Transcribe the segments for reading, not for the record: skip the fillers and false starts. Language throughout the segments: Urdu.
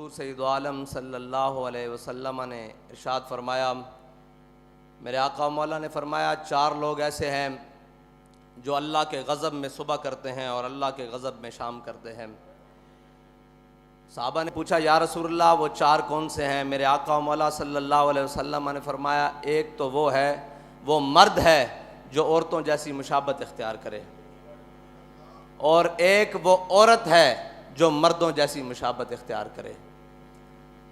حضور سید عالم صلی اللہ علیہ وسلم نے ارشاد فرمایا، میرے آقا مولا نے فرمایا 4 لوگ ایسے ہیں جو اللہ کے غضب میں صبح کرتے ہیں اور اللہ کے غضب میں شام کرتے ہیں۔ صحابہ نے پوچھا یا رسول اللہ وہ 4 کون سے ہیں؟ میرے آقا مولا صلی اللہ علیہ وسلم نے فرمایا ایک تو وہ مرد ہے جو عورتوں جیسی مشابہت اختیار کرے، اور ایک وہ عورت ہے جو مردوں جیسی مشابہت اختیار کرے۔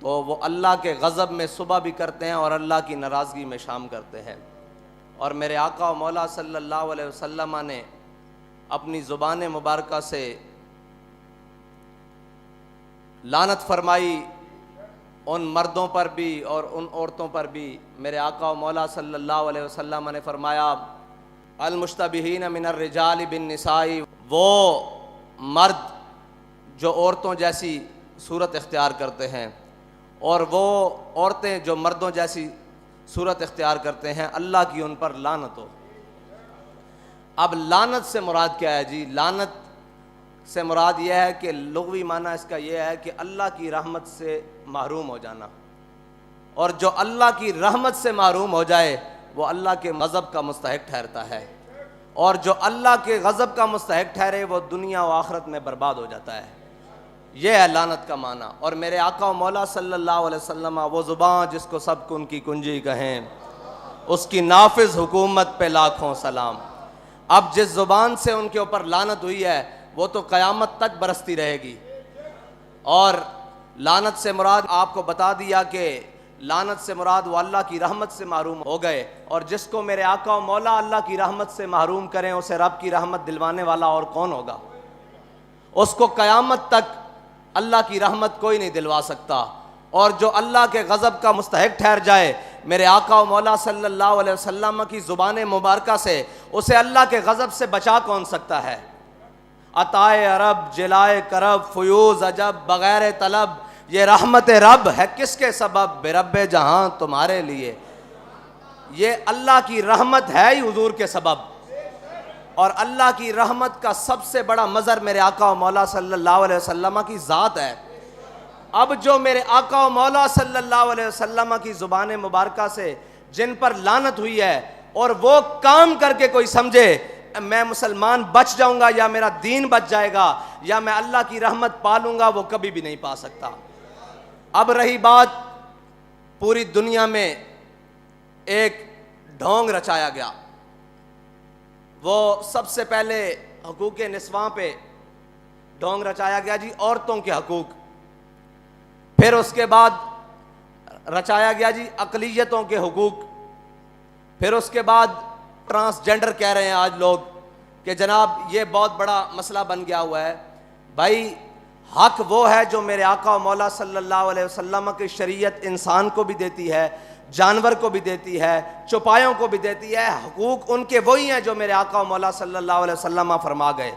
تو وہ اللہ کے غضب میں صبح بھی کرتے ہیں اور اللہ کی ناراضگی میں شام کرتے ہیں۔ اور میرے آقا و مولا صلی اللہ علیہ وسلم نے اپنی زبان مبارکہ سے لعنت فرمائی ان مردوں پر بھی اور ان عورتوں پر بھی۔ میرے آقا و مولا صلی اللہ علیہ وسلم نے فرمایا المشتبہین من الرجال بالنساء، وہ مرد جو عورتوں جیسی صورت اختیار کرتے ہیں اور وہ عورتیں جو مردوں جیسی صورت اختیار کرتے ہیں، اللہ کی ان پر لعنت ہو۔ اب لعنت سے مراد کیا ہے جی؟ لعنت سے مراد یہ ہے کہ لغوی معنی اس کا یہ ہے کہ اللہ کی رحمت سے محروم ہو جانا، اور جو اللہ کی رحمت سے محروم ہو جائے وہ اللہ کے غضب کا مستحق ٹھہرتا ہے، اور جو اللہ کے غضب کا مستحق ٹھہرے وہ دنیا و آخرت میں برباد ہو جاتا ہے۔ یہ ہے لعنت کا معنی۔ اور میرے آقا و مولا صلی اللہ علیہ وسلم وہ زبان جس کو سب کن کی کنجی کہیں، اس کی نافذ حکومت پہ لاکھوں سلام۔ اب جس زبان سے ان کے اوپر لعنت ہوئی ہے وہ تو قیامت تک برستی رہے گی۔ اور لعنت سے مراد آپ کو بتا دیا کہ لعنت سے مراد وہ اللہ کی رحمت سے محروم ہو گئے، اور جس کو میرے آقا و مولا اللہ کی رحمت سے محروم کریں اسے رب کی رحمت دلوانے والا اور کون ہوگا؟ اس کو قیامت تک اللہ کی رحمت کوئی نہیں دلوا سکتا۔ اور جو اللہ کے غضب کا مستحق ٹھہر جائے، میرے آقا و مولا صلی اللہ علیہ وسلم کی زبان مبارکہ سے اسے اللہ کے غضب سے بچا کون سکتا ہے؟ عطائے عرب، جلائے کرب، فیوز عجب، بغیر طلب، یہ رحمت رب ہے کس کے سبب؟ بے رب جہاں تمہارے لیے۔ یہ اللہ کی رحمت ہے ہی حضور کے سبب، اور اللہ کی رحمت کا سب سے بڑا مظہر میرے آقا و مولا صلی اللہ علیہ وسلم کی ذات ہے۔ اب جو میرے آقا و مولا صلی اللہ علیہ وسلم کی زبان مبارکہ سے جن پر لعنت ہوئی ہے، اور وہ کام کر کے کوئی سمجھے میں مسلمان بچ جاؤں گا یا میرا دین بچ جائے گا یا میں اللہ کی رحمت پالوں گا، وہ کبھی بھی نہیں پا سکتا۔ اب رہی بات، پوری دنیا میں ایک ڈھونگ رچایا گیا۔ وہ سب سے پہلے حقوق نسواں پہ ڈھونگ رچایا گیا جی، عورتوں کے حقوق۔ پھر اس کے بعد رچایا گیا جی اقلیتوں کے حقوق۔ پھر اس کے بعد ٹرانسجنڈر کہہ رہے ہیں آج لوگ کہ جناب یہ بہت بڑا مسئلہ بن گیا ہوا ہے۔ بھائی حق وہ ہے جو میرے آقا و مولا صلی اللہ علیہ وسلم کی شریعت انسان کو بھی دیتی ہے، جانور کو بھی دیتی ہے، چوپایوں کو بھی دیتی ہے۔ حقوق ان کے وہی ہیں جو میرے آقا و مولا صلی اللہ علیہ وسلم فرما گئے،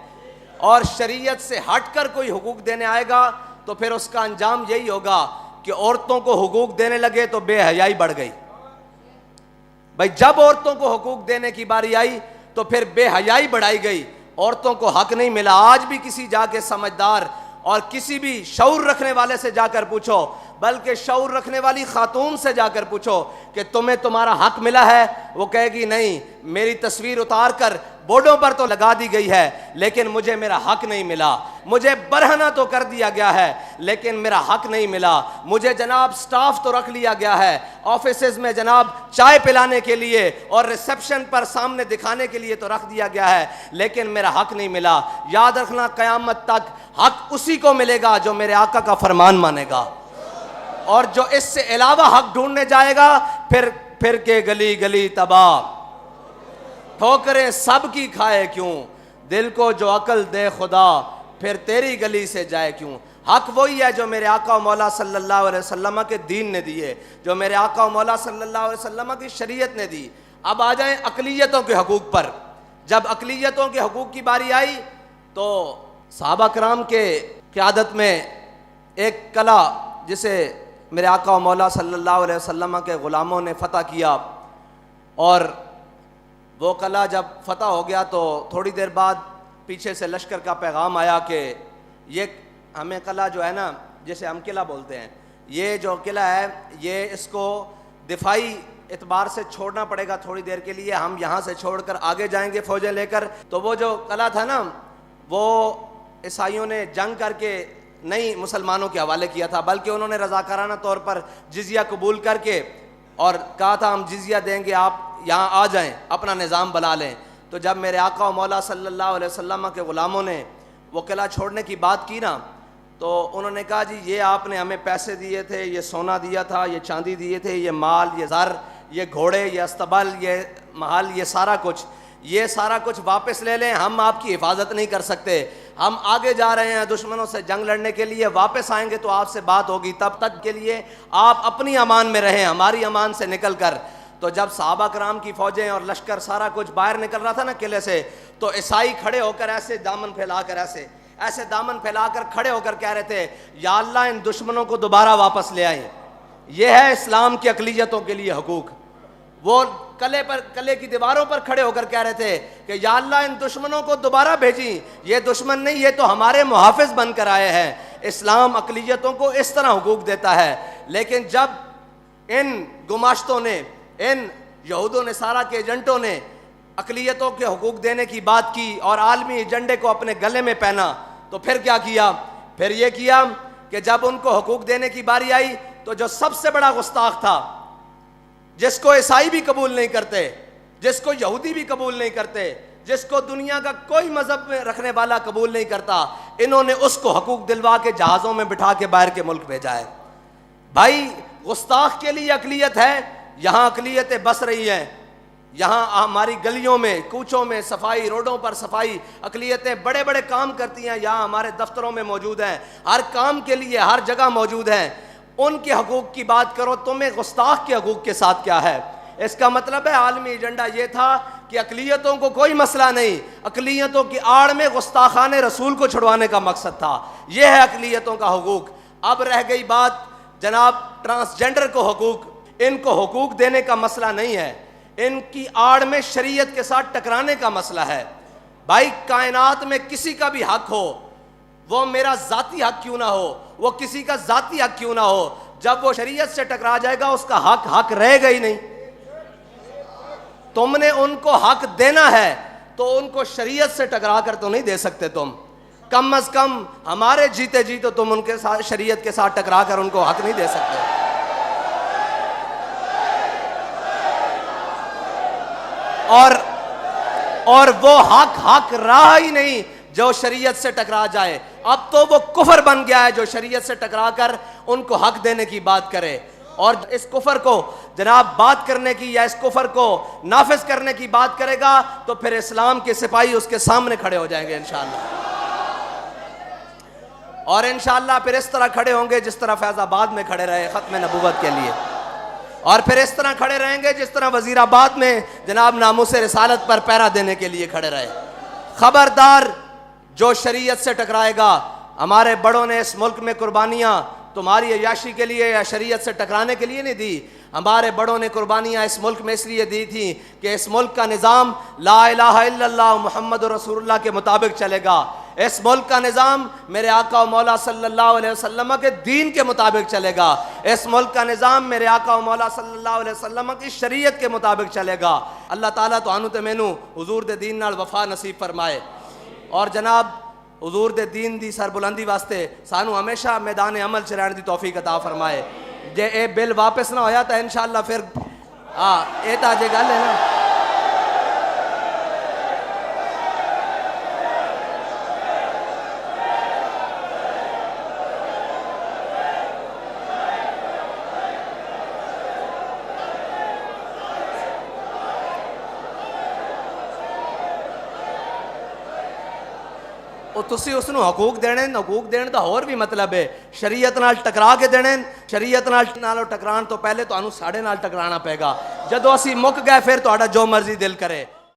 اور شریعت سے ہٹ کر کوئی حقوق دینے آئے گا تو پھر اس کا انجام یہی ہوگا کہ عورتوں کو حقوق دینے لگے تو بے حیائی بڑھ گئی۔ بھائی جب عورتوں کو حقوق دینے کی باری آئی تو پھر بے حیائی بڑھائی گئی، عورتوں کو حق نہیں ملا۔ آج بھی کسی جا کے سمجھدار اور کسی بھی شعور رکھنے والے سے جا کر پوچھو، بلکہ شعور رکھنے والی خاتون سے جا کر پوچھو کہ تمہیں تمہارا حق ملا ہے، وہ کہے گی نہیں، میری تصویر اتار کر بورڈوں پر تو لگا دی گئی ہے لیکن مجھے میرا حق نہیں ملا۔ مجھے برہنہ تو کر دیا گیا ہے لیکن میرا حق نہیں ملا۔ مجھے جناب سٹاف تو رکھ لیا گیا ہے آفیسز میں، جناب چائے پلانے کے لیے اور ریسیپشن پر سامنے دکھانے کے لیے تو رکھ دیا گیا ہے لیکن میرا حق نہیں ملا۔ یاد رکھنا قیامت تک حق اسی کو ملے گا جو میرے آقا کا فرمان مانے گا، اور جو اس سے علاوہ حق ڈھونڈنے جائے گا پھر کے گلی گلی تباہ، ٹھوکریں سب کی کھائے کیوں، دل کو جو عقل دے خدا پھر تیری گلی سے جائے کیوں۔ حق وہی ہے جو میرے آقا و مولا صلی اللہ علیہ وسلم کے دین نے دیے، جو میرے آقا و مولا صلی اللہ علیہ وسلم کی شریعت نے دی۔ اب آ جائیں اقلیتوں کے حقوق پر۔ جب اقلیتوں کے حقوق کی باری آئی تو صحابہ کرام کے قیادت میں ایک قلعہ جسے میرے آقا و مولا صلی اللہ علیہ وسلم کے غلاموں نے فتح کیا، اور وہ قلعہ جب فتح ہو گیا تو تھوڑی دیر بعد پیچھے سے لشکر کا پیغام آیا کہ یہ ہمیں قلعہ جو ہے نا جسے ہم قلعہ بولتے ہیں، یہ جو قلعہ ہے یہ اس کو دفاعی اعتبار سے چھوڑنا پڑے گا تھوڑی دیر کے لیے. ہم یہاں سے چھوڑ کر آگے جائیں گے فوجیں لے کر. تو وہ جو قلعہ تھا نا وہ عیسائیوں نے جنگ کر کے نہیں مسلمانوں کے حوالے کیا تھا، بلکہ انہوں نے رضاکارانہ طور پر جزیہ قبول کر کے اور کہا تھا ہم جزیہ دیں گے، آپ یہاں آ جائیں، اپنا نظام بنا لیں. تو جب میرے آقا و مولا صلی اللہ علیہ وسلم کے غلاموں نے وہ قلعہ چھوڑنے کی بات کی نا، تو انہوں نے کہا جی یہ آپ نے ہمیں پیسے دیے تھے، یہ سونا دیا تھا، یہ چاندی دیے تھے، یہ مال، یہ زر، یہ گھوڑے، یہ استبل، یہ محل، یہ سارا کچھ واپس لے لیں، ہم آپ کی حفاظت نہیں کر سکتے. ہم آگے جا رہے ہیں دشمنوں سے جنگ لڑنے کے لیے، واپس آئیں گے تو آپ سے بات ہوگی، تب تک کے لیے آپ اپنی امان میں رہیں، ہماری امان سے نکل کر. تو جب صحابہ کرام کی فوجیں اور لشکر سارا کچھ باہر نکل رہا تھا نا قلعے سے، تو عیسائی کھڑے ہو کر ایسے دامن پھیلا کر ایسے دامن پھیلا کر کھڑے ہو کر کہہ رہے تھے یا اللہ ان دشمنوں کو دوبارہ واپس لے آئیں. یہ ہے اسلام کی اقلیتوں کے لیے حقوق. وہ قلعے کی دیواروں پر کھڑے ہو کر کہہ رہے تھے کہ یا اللہ ان دشمنوں کو دوبارہ بھیجیں، یہ دشمن نہیں، یہ تو ہمارے محافظ بن کر آئے ہیں. اسلام اقلیتوں کو اس طرح حقوق دیتا ہے. لیکن جب ان گماشتوں نے، ان یہود و نصارہ کے ایجنٹوں نے اقلیتوں کے حقوق دینے کی بات کی اور عالمی ایجنڈے کو اپنے گلے میں پہنا، تو پھر کیا کیا؟ پھر یہ کیا کہ جب ان کو حقوق دینے کی باری آئی تو جو سب سے بڑا گستاخ تھا، جس کو عیسائی بھی قبول نہیں کرتے، جس کو یہودی بھی قبول نہیں کرتے، جس کو دنیا کا کوئی مذہب میں رکھنے والا قبول نہیں کرتا، انہوں نے اس کو حقوق دلوا کے جہازوں میں بٹھا کے باہر کے ملک بھیجا ہے. بھائی گستاخ کے لیے اقلیت ہے، یہاں اقلیتیں بس رہی ہیں، یہاں ہماری گلیوں میں، کوچوں میں صفائی، روڈوں پر صفائی، اقلیتیں بڑے بڑے کام کرتی ہیں، یہاں ہمارے دفتروں میں موجود ہیں، ہر کام کے لیے ہر جگہ موجود ہیں. ان کے حقوق کی بات کرو، تمہیں گستاخ کے حقوق کے ساتھ کیا ہے؟ اس کا مطلب ہے عالمی ایجنڈا یہ تھا کہ اقلیتوں کو کوئی مسئلہ نہیں، اقلیتوں کی آڑ میں گستاخان رسول کو چھڑوانے کا مقصد تھا. یہ ہے اقلیتوں کا حقوق. اب رہ گئی بات جناب ٹرانسجینڈر کو حقوق. ان کو حقوق دینے کا مسئلہ نہیں ہے، ان کی آڑ میں شریعت کے ساتھ ٹکرانے کا مسئلہ ہے. بھائی کائنات میں کسی کا بھی حق ہو، وہ میرا ذاتی حق کیوں نہ ہو، وہ کسی کا ذاتی حق کیوں نہ ہو، جب وہ شریعت سے ٹکرا جائے گا اس کا حق رہے گا ہی نہیں. تم نے ان کو حق دینا ہے تو ان کو شریعت سے ٹکرا کر تو نہیں دے سکتے. تم کم از کم ہمارے جیتے جی تو تم ان کے ساتھ شریعت کے ساتھ ٹکرا کر ان کو حق نہیں دے سکتے. اور وہ حق رہا ہی نہیں جو شریعت سے ٹکرا جائے. اب تو وہ کفر بن گیا ہے جو شریعت سے ٹکرا کر ان کو حق دینے کی بات کرے. اور اس کفر کو جناب بات کرنے کی یا اس کفر کو نافذ کرنے کی بات کرے گا تو پھر اسلام کے سپاہی اس کے سامنے کھڑے ہو جائیں گے انشاءاللہ. اور انشاءاللہ پھر اس طرح کھڑے ہوں گے جس طرح فیض آباد میں کھڑے رہے ختم نبوت کے لیے، اور پھر اس طرح کھڑے رہیں گے جس طرح وزیر آباد میں جناب ناموس رسالت پر پہرا دینے کے لیے کھڑے رہے. خبردار جو شریعت سے ٹکرائے گا. ہمارے بڑوں نے اس ملک میں قربانیاں تمہاری عیاشی کے لیے یا شریعت سے ٹکرانے کے لیے نہیں دی. ہمارے بڑوں نے قربانیاں اس ملک میں اس لیے دی تھیں کہ اس ملک کا نظام لا الہ الا اللہ محمد رسول اللہ کے مطابق چلے گا. اس ملک کا نظام میرے آقا و مولا صلی اللہ علیہ وسلم کے دین کے مطابق چلے گا. اس ملک کا نظام میرے آقا و مولا صلی اللہ علیہ وسلم کی شریعت کے مطابق چلے گا. اللہ تعالیٰ تو انو تے مینو حضور دے دین نال وفا نصیب فرمائے. اور جناب حضور دے دین دی سربلندی واسطے سانو ہمیشہ میدان عمل چ رہن دی توفیق عطا فرمائے. جے اے بل واپس نہ ہویا تو انشاءاللہ پھر اے تا جے گل ہے نا. تسی اس نو حقوق دین دا اور بھی مطلب ہے شریعت نال ٹکرا کے دینے. شریعت نال ٹکران تو پہلے تو انو ساڑے نال ٹکرانا پے گا. جدو اسی مک گئے پھر تو جو مرضی دل کرے.